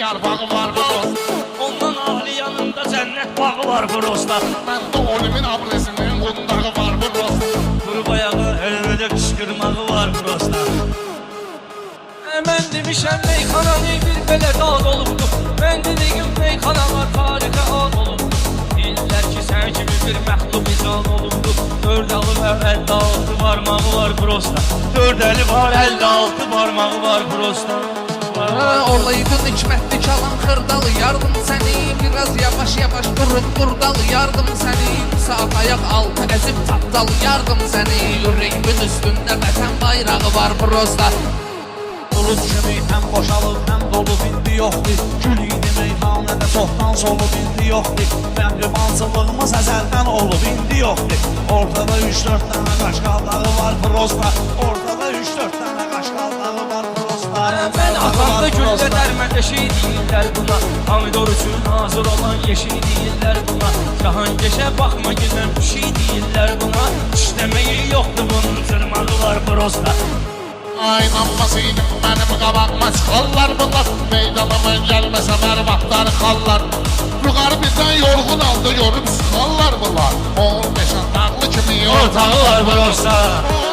yarpağı var bu dost. Ondan ali yanında cennet bağı var prosta. Məndə ölümün abresinin qundağı var bu dost. Quru bayağı elvede kışkırmağı var prosta. Mən demişəm meyxananı bir belə dağ olubdur. Mən dediyim meyxanalar tarixə ad olubdur. Deyirlər ki sən kimi bir məxluq ican olubdur. 4 əli var 56 barmağı var prosta. 4 əli var 56 barmağı var prosta. Oradaydın hikmətli kalan xırdalı, yardım səni biraz yavaş yavaş durup durdalı, yardım səni saat ayak altı əzib tapdalı, yardım səni ürəyimin üstündə vətən bayrağı var prosta. Bulud kimi həm boşalıb, həm dolub indi yoxdur. Gül idi meyxanədə çoxdan solub indi yoxdur. Məhrimansılığımız əzəldən olub indi yoxdur. Ortada 3-4 dənə qaşqaldağı var prosta. Ortada 3-4 dənə qaşqaldağı var prosta. Mən atamda güllə dərmədeşi deyirlər buna. Pomidor üçün hazır olan yeşil deyirlər buna. Cahangeşə baxma gülən pişi deyirlər buna. İşləməyi yoxdur bunun tırmağı var prosta. Aynanmasıydım benim qabağıma çıxarlar bunlar. Meydanıma gəlməsə mərvatlar xallar. Yuqarı birdən yorğun aldı görüb sıxarlar bunlar. 15 dağlı kimi Ortağı var prosta.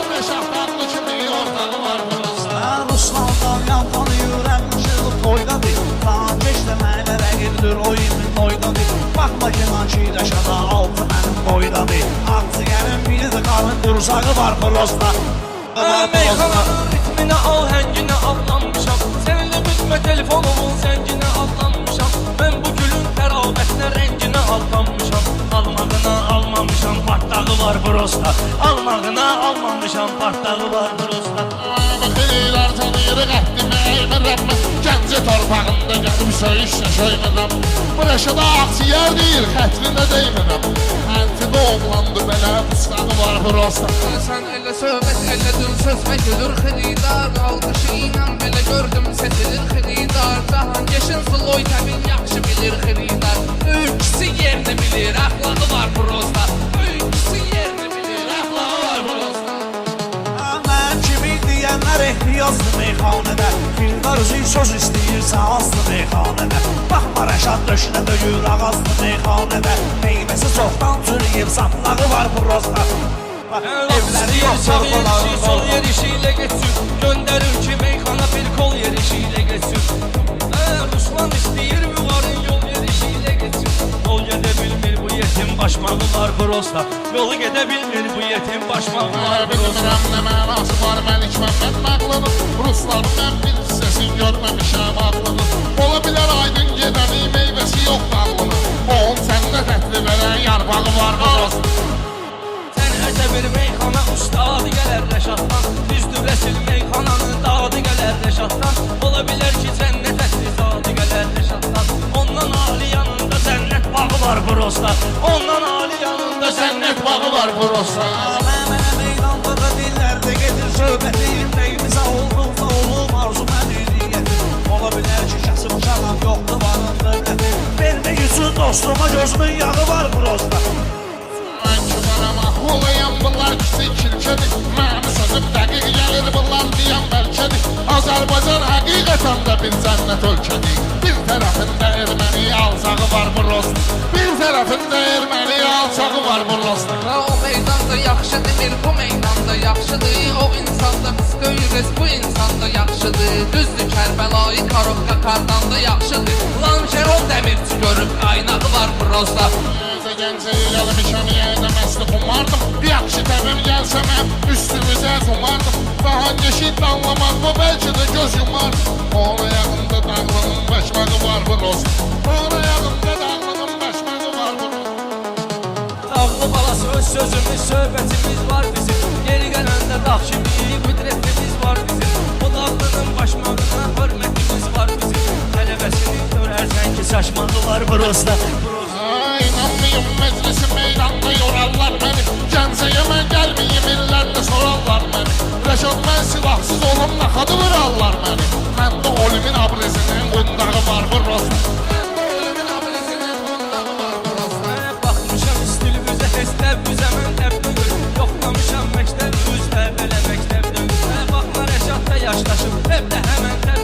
15 dağlı kimi ortağı var prosta. Ruslandan yan tanıyırəm, şığıb toydadır. Daha geç deməklə rəqibdir, oyunun oydadır. Baxma ki nankid aşağıda altı mənim boydadır. Ağzı gəlin bildi qarın qursağı var prosta. Meyxananın ritminə, ahənginə adlanmışam. Səninlə bütmə telefonumun zənginə adlanmışam. Mən bu gülün təravətinə, rənginə adlanmışam. Almağına almamışam, partlağı var prosta. Almağına almamışam, partlağı var prosta. Xeyirlər tanıyırıq əhdimi əymirəm. Gəncə torpağında gəlib söyüşlə söymirəm. Bu rəşədə aksiyər deyil, xətrinə deymirəm. Əntidə oğlandı belə ustağı var prosta. Sən elə söhbət elədin sözmə gülür xididar, alqışı ilə belə gördüm sesilir xididar. Cahangeşin sloy təmin yaxşı bilir xididar. Öyküsü yerini bilir, əxlağı var prosta. Öyküsü yerini bilir, əxlağı var prosta. Mən kimi deyənlər ehtiyazlı meyxanədə. Filmlər üzü söz istəyirsə azlı meyxanədə. Baxma Rəşad döşünə döyür ağazlı meyxanədə. Meyvəsi çoxdan çürüyüb saplağı var prosta. Evləri yox, sağ yerişi, sol yerişi ilə geçsin. Göndərir ki meyxana bir kol yerişi ilə geçsin. Ruslan istəyir müğarın yol yerişi ilə geçsin. Yol gedə bilmir bu yetim başmağı var prosta. Yolu gedə bilmir bu yetim başmağı var prosta. Bilmirəm nə mənası var Məlik Məmməd məqlının. Rusların mən bir hissəsini görməmişəm ağlının. Ola bilər aydın gedəni meyvəsi yox dağlının. Onun səndə tətli verən yarpağı var prosta. Sənətə bir meyxana ustadı gələr Rəşaddan. Düzdür rəsil meyxananın dadı gələr Rəşaddan. Ola bilər ki cənnət ətli zadı gələr Rəşaddan. Ondan ali yanında cənnət bağı var prosta. Ondan ali yanında cənnət bağı var prosta. Mənə meydanda da dillərdə gedir söhbəti. Ürəyimizə olduqda olub arzu mədiyyəti. Ola bilər ki kəsib uşağım yoxdur varın dövləti. Vermə üçün dostuma gözümün yağı var prosta. Mən ki varama olayam bunlar kiçik kilkədir. Mənim sözüm dəqiq gəlir bunlar deyəm bəlkədir. Azərbaycan həqiqətən də bir cənnət ölkədir. Bir tərəfində erməni alçağı var bu rost. Bir tərəfində erməni alçağı var bu rost. O meydanda yaxşı demir, bu meydanda yaxşıdır. O insanda biz döyürüz, bu insanda yaxşıdır. Düzdür Kərbəlayı Karovka kardan da yaxşıdır. Lanşeron dəmirçi görüb aynağı var prosta. Gəncə gəlmişəm yerdə məsli xumardım. Yaxşı təmim gəlsə mən üstümüzə zumardım. Daha geçid anlamaq bu bəlkə də göz yumardım. Ona yaxında dağlının başmağı var bu rost. Ona yaxında dağlının başmağı var bu rost. Dağlı balası öz sözümüz, söhbətimiz var bizim. Yeri gələndə dağ kimi qüdrətimiz var bizim. O dağlının başmağına hörmətimiz var bizim. Tələbəsini görərsən ki saçmağı var prosta. İnanmayım meclisi meydanda yorarlar beni. Gəncəyə mən gəlməyim illərdə sorarlar məni. Rəşad mən silahsız olum naxadı vurarlar məni. Məndə ölümün abresinin qundağı var bu rost. Məndə ölümün abresinin qundağı var bu rost. Mənə baxmışam istilibüzə, hestəbüzə mən təbdüdür. Yoxlamışam məktəb üzdə, belə məktəbdə. Mənə baxma Rəşadda yaşlaşıb, həb də həmən təbdüdür.